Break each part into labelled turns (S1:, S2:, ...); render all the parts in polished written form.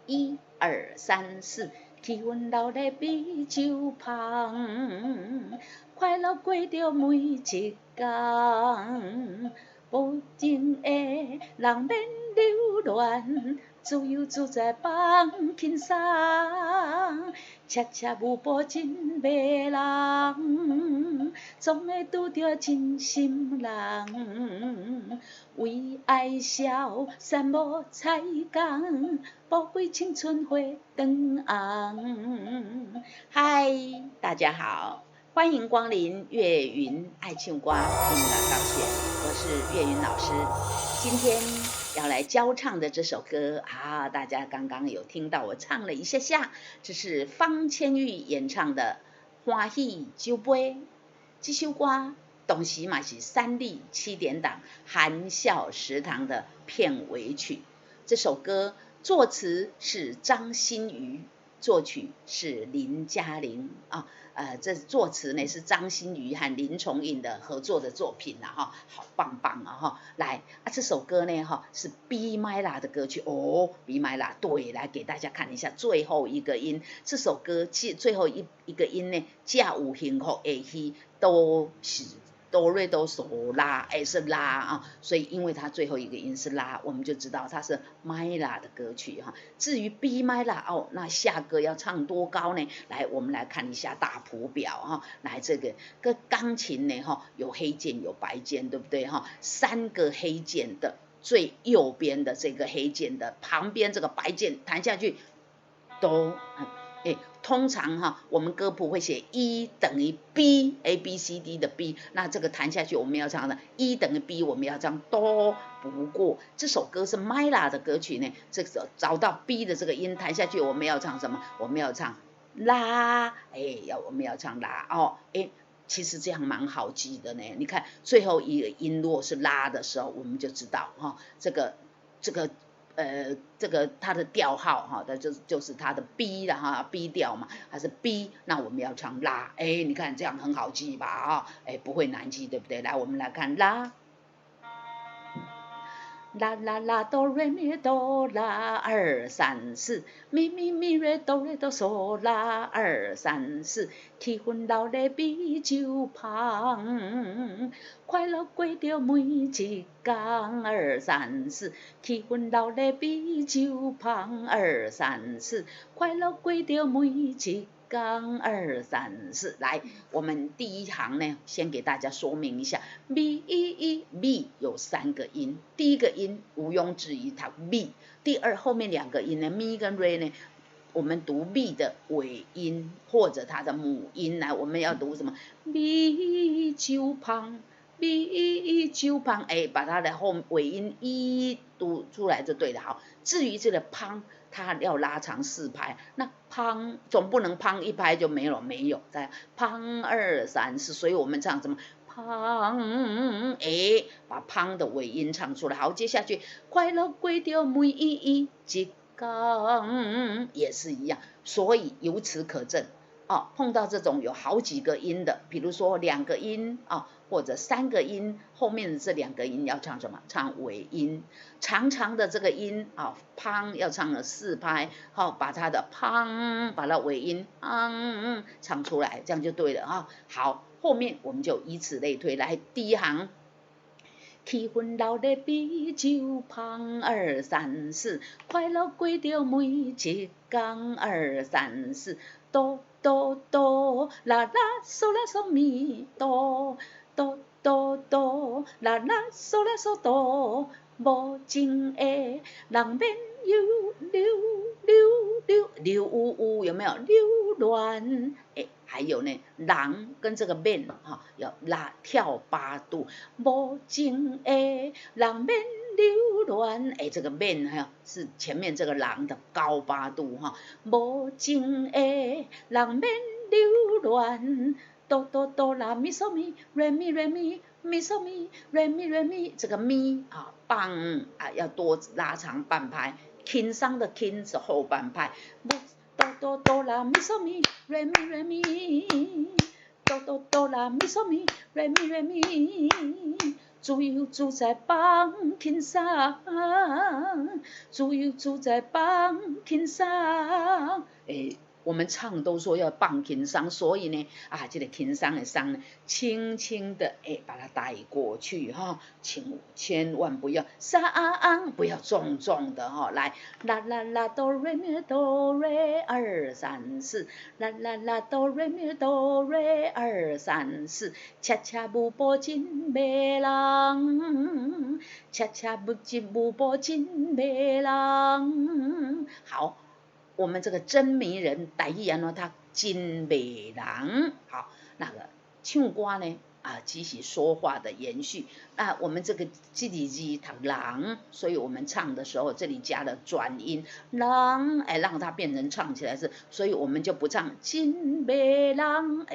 S1: 1、2、3、4，气氛闹热比酒香，快乐过着每一天。无情的人免留恋，自由自在放轻松。车车舞步真迷人，总会拄着真心人。为爱笑，散无彩工，宝贵青春花灯红。嗨，大家好，欢迎光临岳云爱唱歌音乐高线，我是岳云老师。今天要来教唱的这首歌啊，大家刚刚有听到我唱了一下下，这是方千玉演唱的《欢喜酒杯》。这首歌同时嘛是三立7点档含笑食堂的片尾曲。这首歌作词是张馨予，作曲是林嘉玲啊。这作词呢是张馨予和林重印的合作的作品啊，哈，好棒棒啊哈！来啊，这首歌呢哈是 B Myla 的歌曲哦 ，B Myla 对，来给大家看一下最后一个音。这首歌最后一个音呢，加有幸福的戏都是哆瑞哆嗦拉，是拉啊，所以因为它最后一个音是拉，我们就知道它是 Myla 的歌曲哈。至于 B Myla 哦，那下歌要唱多高呢？来，我们来看一下大谱表哈。来，这个钢琴呢哈，有黑键有白键，对不对哈？3个黑键的最右边的这个黑键的旁边这个白键弹下去，哆。通常哈，我们歌谱会写E等于 B，A B C D 的 B， 那这个弹下去我们要唱的 E等于 B， 我们要唱哆。不过这首歌是 Myla 的歌曲呢，这个找到 B 的这个音弹下去，我们要唱什么？我们要唱拉，我们要唱拉哦，其实这样蛮好记的呢。你看最后一个音如果是拉的时候，我们就知道哈，这个它的调号哈，就是它的 B 啦哈 ，B 调嘛，它是 B， 那我们要唱拉，你看这样很好记吧啊，不会难记，对不对？来，我们来看拉。啦啦啦哆瑞咪哆啦2、3、4，咪咪咪瑞哆瑞哆嗦啦2、3、4，气氛闹热比酒香，快乐过着每一天2、3、4，气氛闹热比酒香2、3、4，快乐过着每一天。2、3、4，来，我们第一行呢，先给大家说明一下 ，B 有3个音，第一个音毋庸置疑它 B， 第二后面2个音呢，咪跟瑞呢，我们读 B 的尾音或者它的母音来，我们要读什么 ？B 酒香。B 酒香，把它的尾音一读出来就对了。好，至于这个香，它要拉长4拍，那香总不能香1拍就没有，在香2、3、4，所以我们唱什么香？把香的尾音唱出来。好，接下去快乐过着每一天也是一样，所以由此可证。碰到这种有好几个音的，比如说2个音或者3个音，后面的这2个音要唱什么？唱尾音。长长的这个音滂要唱了4拍，把它的滂，把它尾音唱出来，这样就对了好，后面我们就以此类推。来，第一行。气氛闹热比酒香2、3、4，快乐过着每一天2、3、4，哆哆哆啦啦嗦啦嗦咪哆哆哆哆啦啦嗦啦嗦哆，无情的人免流有没有流乱？还有呢，人跟这个面要拉跳8度，无情的人免流乱，这个面是前面这个人的高8度无情的人免流乱，哆哆哆啦咪嗦咪瑞咪瑞咪咪嗦咪瑞咪瑞咪，这个咪棒要多拉长半拍，轻伤的轻是后半拍，哆哆哆啦咪嗦咪瑞咪瑞咪，哆哆哆啦咪嗦咪瑞咪瑞咪，自由自在放轻松，自由自在放轻松。我们唱都说要放轻松，所以呢，这个轻松的松呢，轻轻的把它带过去哈，千万不要不要重重的哈，来啦啦啦哆瑞咪哆瑞2、3、4，啦啦啦哆瑞咪哆瑞2、3、4，恰恰舞步真迷人，恰恰舞步真迷人。好。我们这个真迷人，台语安怎读真迷人。好，那个唱歌呢只是说话的延续。我们这个字读人，所以我们唱的时候这里加了转音，人让它变成唱起来是，所以我们就不唱真迷人，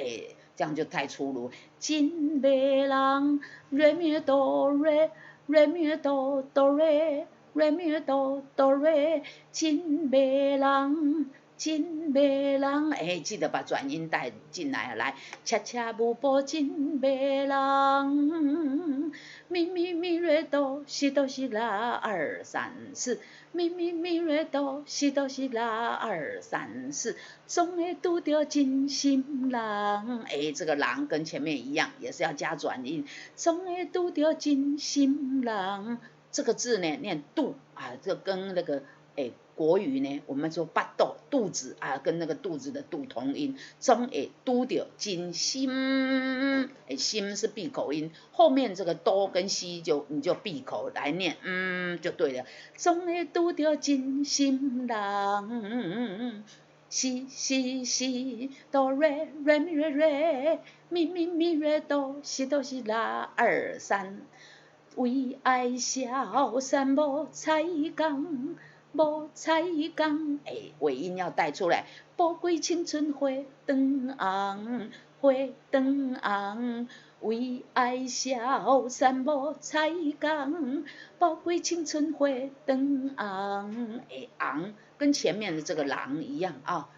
S1: 这样就太粗鲁。真迷人，瑞咪哆瑞，瑞咪哆哆瑞。瑞咪哆哆瑞，真迷人，真迷人，记得把转音带进来，来，恰恰舞步真迷人，咪咪咪瑞哆，西哆西拉2、3、4，咪咪咪瑞哆，西哆西拉2、3、4，总会拄着真心人，这个人跟前面一样，也是要加转音，总会拄着真心人。这个字呢念肚这跟那个国语呢我们说巴肚肚子跟那个肚子的肚同音，总会拄着真心，心是闭口音，后面这个哆跟西你就闭口来念，就对了，总会拄着真心人。西西西哆瑞瑞咪瑞瑞咪咪咪瑞哆西哆西拉2、3。为爱小山无彩工，无彩工，尾音要带出来。宝贵青春花长红，花长红。为爱小山无彩工，宝贵青春花长红。红跟前面的这个郎一样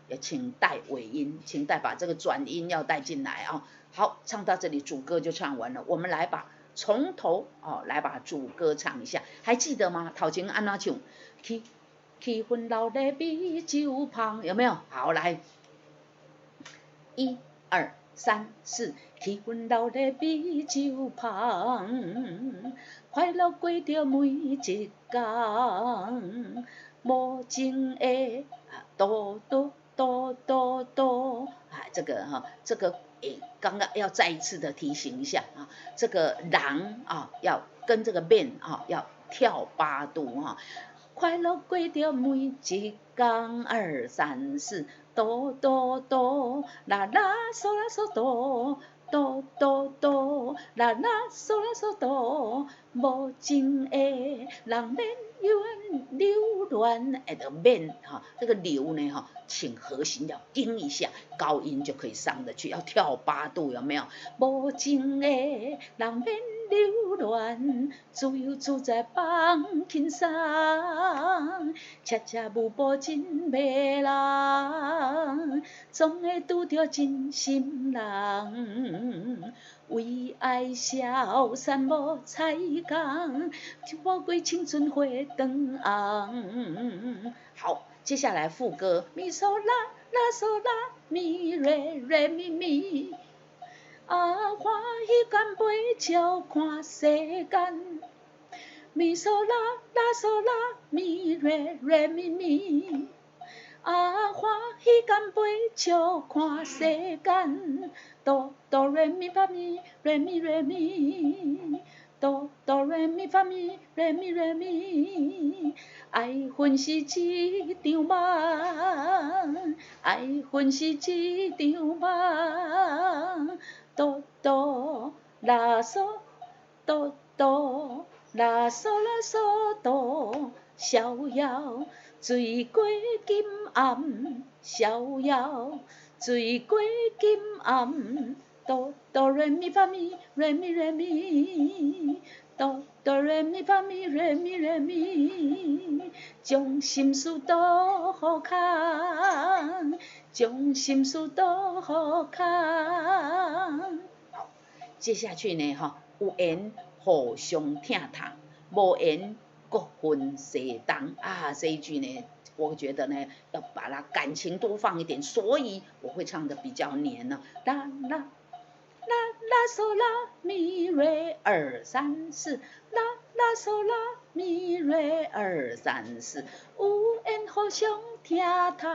S1: 也请带尾音，请带把这个转音要带进来好，唱到这里主歌就唱完了，我们来把从头来把主歌唱一下，还记得吗？头前安怎唱？气氛老在美酒旁，有没有？好，来，1、2、3、4，气氛老在美酒旁，快乐过着每一天，无情的多多多多多这个这个刚刚要再一次的提醒一下这个人要跟这个面要跳8度快乐过着每一天2、3、4，哆哆哆，啦啦嗦啦嗦哆，哆哆哆，啦啦嗦啦嗦哆，无情的人免留恋的免这个留呢请和弦要盯一下，高音就可以上得去，要跳8度，有没有？无情的人免留恋，自由自在放轻松，恰恰舞步真迷人，总会拄着真心人。为爱小山无彩工，宝贵青春花长红。好，接下来副歌，咪嗦啦啦嗦啦，咪瑞瑞咪咪。欢喜干杯笑看世间，咪嗦啦啦嗦啦，咪瑞瑞咪咪。欢喜干杯笑看世间，哆哆瑞咪发咪瑞咪瑞咪，哆哆瑞咪发咪瑞咪瑞咪。爱恨是一场梦，爱恨是一场梦，哆哆啦嗦，哆哆啦嗦啦嗦哆，逍遥醉过今暗，逍遥醉过今暗，哆哆瑞咪发咪瑞咪瑞咪，哆哆瑞咪发咪瑞咪瑞咪，将心事倒予空，将心事倒予空。好，接下去呢有缘互相疼痛，无缘各分西东啊。这一句呢，我觉得呢，要把它感情多放一点，所以我会唱的比较黏呢。啦啦啦嗦啦咪瑞2 3 4，啦啦嗦啦咪瑞2 3 4，有缘互相听痛，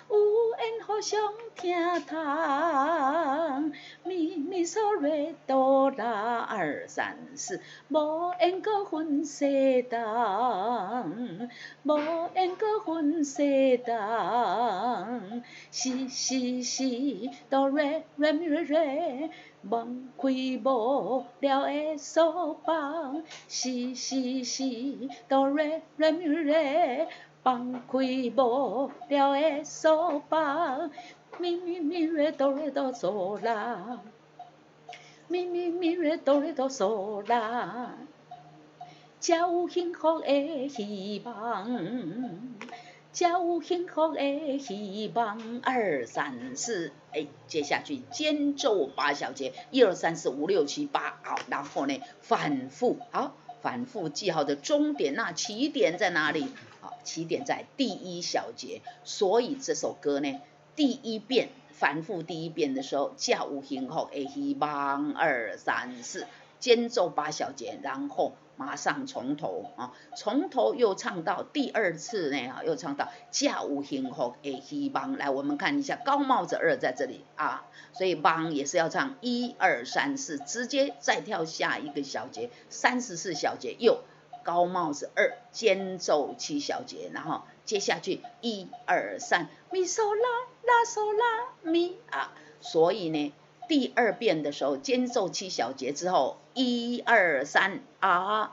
S1: 有缘互相听痛，咪咪嗦瑞哆啦2 3 4，无缘搁分西东，无缘搁分西东，西西西哆瑞瑞咪瑞瑞，望开无了的锁房，西西西哆瑞瑞咪瑞瑞，放开无了的锁房，咪咪咪瑞哆瑞哆嗦啦，咪咪咪瑞哆瑞哆嗦啦，才有幸福的希望。才有幸福的希望，2 3 4，接下去间奏8小节，1 2 3 4 5 6 7 8，好，然后呢反复，好，反复记号的终点，那起点在哪里？好，起点在第1小节，所以这首歌呢，第1遍反复第1遍的时候，才有幸福的希望，2 3 4，间奏8小节，然后马上从头啊，从头又唱到第2次呢，又唱到才有幸福的希望。来，我们看一下高帽子2在这里啊，所以望也是要唱1 2 3 4，直接再跳下一个小节，34小节又高帽子2间奏7小节，然后接下去1 2 3咪嗦啦啦嗦啦咪啊，所以呢第2遍的时候间奏7小节之后1 2 3啊，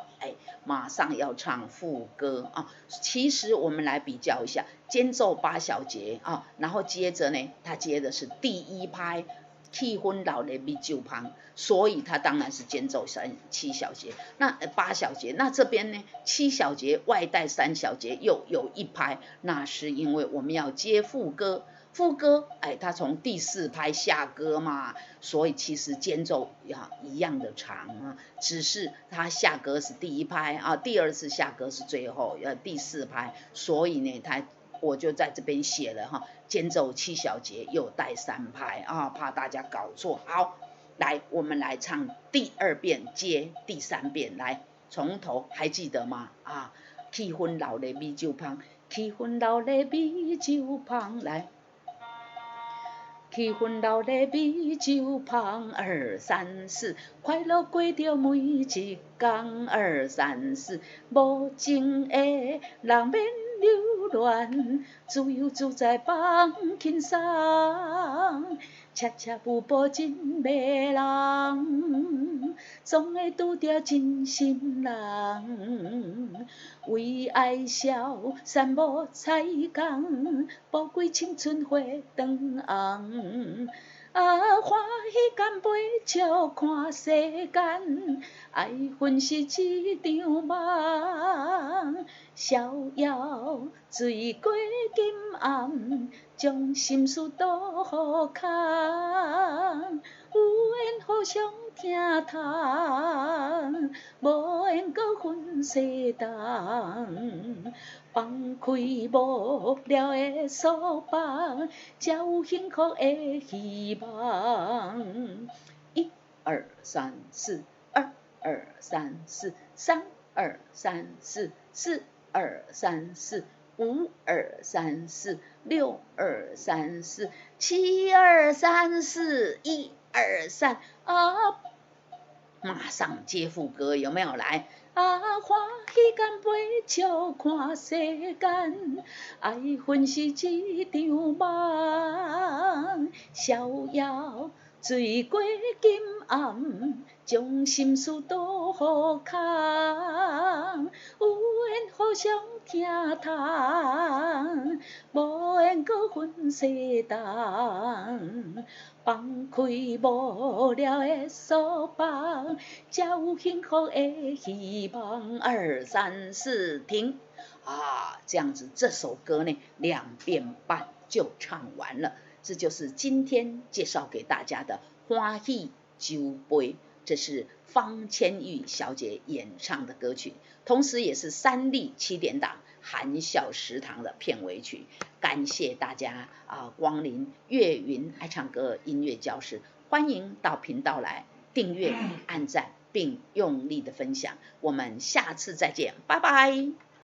S1: 马上要唱副歌啊。其实我们来比较一下，间奏8小节啊，然后接着呢，它接的是第1拍，气氛老的咪就旁，所以它当然是间奏7小节，那8小节，那这边呢7小节外带3小节又有1拍，那是因为我们要接副歌。副歌，它从第4拍下歌嘛，所以其实间奏一样的长啊，只是它下歌是第1拍啊，第2次下歌是最后第4拍，所以呢，我就在这边写了哈，间奏7小节又带3拍啊，怕大家搞错。好，来，我们来唱第2遍接第3遍，来从头，还记得吗？啊，气氛老的米酒香，气氛老的米酒香，来。气氛老的米酒香，2 3 4，快乐过着每一天，2 3 4，无情的人免留恋，自由自在放轻松，车车步步真迷人，总会拄着真心人，为爱笑，山无彩工，宝贵青春花长红。欢喜干杯笑看世间，爱恨是一场梦，逍遥醉过今暗，将心事倒予空。有缘互相听痛，无缘搁分西东，放开无了的锁房，才有幸福的希望。1 2 3 4 2 2 3 4 3 2 3 4 4 2 3 4 5 2 3 4 6 2 3 4 7 2 3 4 1 2 3啊，马上接副歌，有没有来？欢喜干杯笑看世间，爱恨是一场梦，逍遥醉过今暗，将心事倒予空。有缘互相听痛，无缘搁分西东，放开无了的锁房，才有幸福的希望。2 3 4停啊，这样子这首歌呢2遍半就唱完了。这就是今天介绍给大家的欢喜酒杯这是方千玉小姐演唱的歌曲，同时也是3立7点档含笑食堂的片尾曲。感谢大家光临岳云爱唱歌音乐教室，欢迎到频道来订阅、按赞并用力的分享。我们下次再见，拜拜。